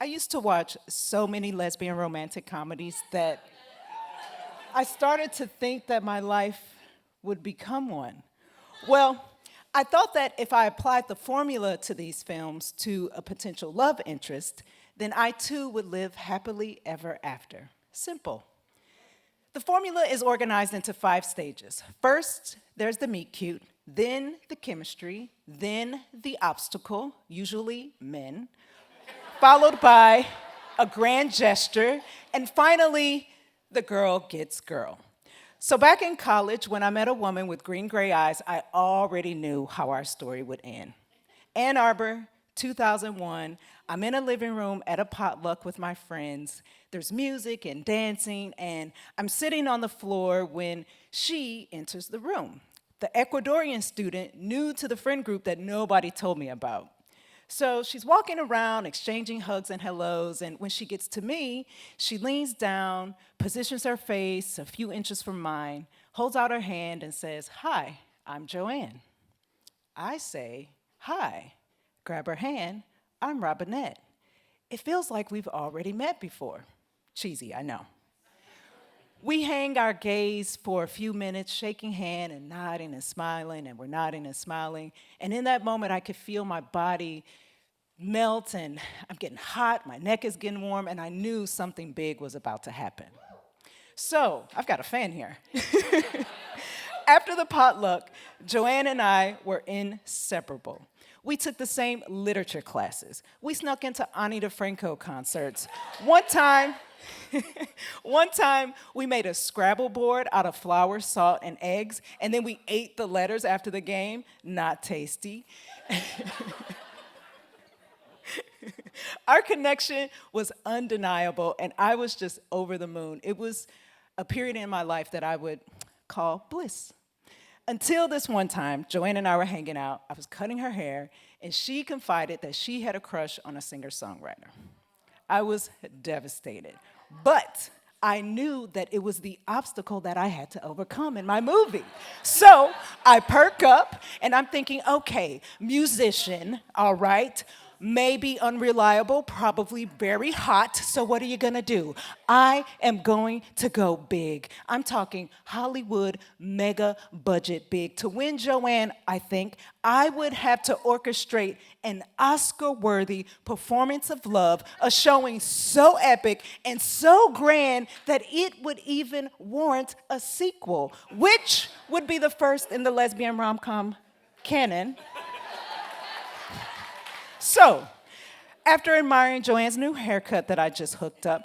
I used to watch so many lesbian romantic comedies that I started to think that my life would become one. Well, I thought that if I applied the formula to these films to a potential love interest, then I too would live happily ever after. Simple. The formula is organized into 5 stages. First, there's the meet cute, then the chemistry, then the obstacle, usually men, followed by a grand gesture, and finally, the girl gets girl. So back in college, when I met a woman with green gray eyes, I already knew how our story would end. Ann Arbor, 2001, I'm in a living room at a potluck with my friends. There's music and dancing, and I'm sitting on the floor when she enters the room. The Ecuadorian student new to the friend group that nobody told me about. So she's walking around, exchanging hugs and hellos, and when she gets to me, she leans down, positions her face a few inches from mine, holds out her hand and says, "Hi, I'm Joanne." I say, "Hi." Grab her hand, "I'm Robinette." It feels like we've already met before. Cheesy, I know. We hang our gaze for a few minutes, shaking hand and nodding and smiling, and we're nodding and smiling. And in that moment, I could feel my body melt, and I'm getting hot, my neck is getting warm, and I knew something big was about to happen. So, I've got a fan here. After the potluck, Joanne and I were inseparable. We took the same literature classes. We snuck into Ani DeFranco concerts. One time, we made a Scrabble board out of flour, salt, and eggs, and then we ate the letters after the game. Not tasty. Our connection was undeniable, and I was just over the moon. It was a period in my life that I would call bliss. Until this one time, Joanne and I were hanging out. I was cutting her hair, and she confided that she had a crush on a singer-songwriter. I was devastated, but I knew that it was the obstacle that I had to overcome in my movie. So I perk up, and I'm thinking, okay, musician, all right, maybe unreliable, probably very hot, so what are you gonna do? I am going to go big. I'm talking Hollywood mega budget big. To win Joanne, I think, I would have to orchestrate an Oscar-worthy performance of love, a showing so epic and so grand that it would even warrant a sequel, which would be the first in the lesbian rom-com canon. So, after admiring Joanne's new haircut that I just hooked up,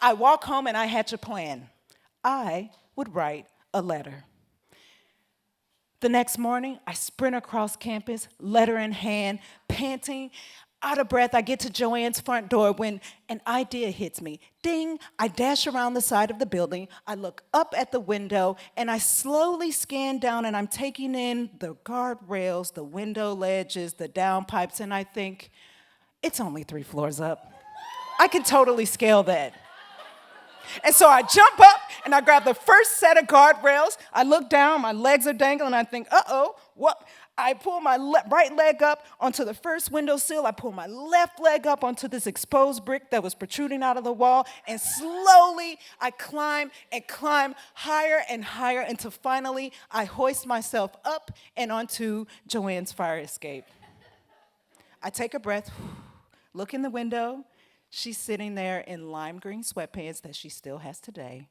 I walk home and I hatch a plan. I would write a letter. The next morning, I sprint across campus, letter in hand, panting, out of breath. I get to Joanne's front door when an idea hits me. Ding! I dash around the side of the building. I look up at the window, and I slowly scan down, and I'm taking in the guardrails, the window ledges, the downpipes, and I think, it's only 3 floors up. I can totally scale that. And so I jump up and I grab the first set of guardrails. I look down, my legs are dangling, I think, uh-oh, what? I pull my right leg up onto the first windowsill. I pull my left leg up onto this exposed brick that was protruding out of the wall. And slowly I climb and climb higher and higher until finally I hoist myself up and onto Joanne's fire escape. I take a breath, look in the window. She's sitting there in lime green sweatpants that she still has today.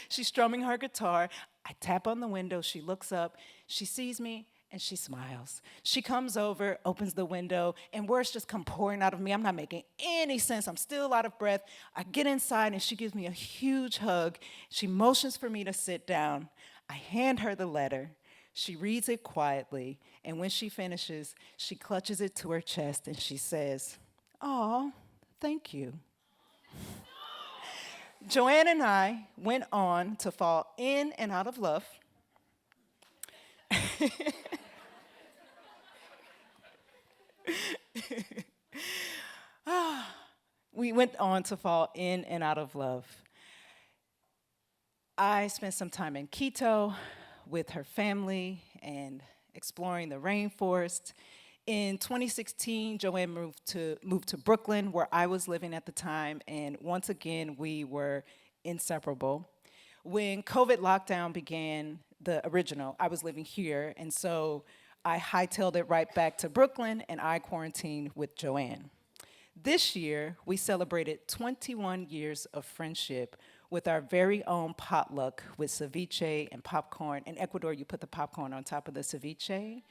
She's strumming her guitar. I tap on the window. She looks up. She sees me, and she smiles. She comes over, opens the window, and words just come pouring out of me. I'm not making any sense. I'm still out of breath. I get inside, and she gives me a huge hug. She motions for me to sit down. I hand her the letter. She reads it quietly, and when she finishes, she clutches it to her chest, and she says, "Aw, thank you." Joanne and I went on to fall in and out of love. We went on to fall in and out of love. I spent some time in Quito with her family and exploring the rainforest. In 2016, Joanne moved to Brooklyn, where I was living at the time, and once again, we were inseparable. When COVID lockdown began, the original, I was living here, and so I hightailed it right back to Brooklyn, and I quarantined with Joanne. This year, we celebrated 21 years of friendship with our very own potluck with ceviche and popcorn. In Ecuador, you put the popcorn on top of the ceviche.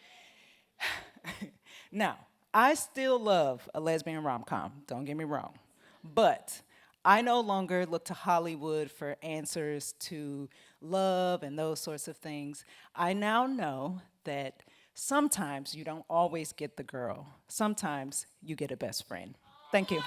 Now, I still love a lesbian rom-com, don't get me wrong, but I no longer look to Hollywood for answers to love and those sorts of things. I now know that sometimes you don't always get the girl. Sometimes you get a best friend. Thank you.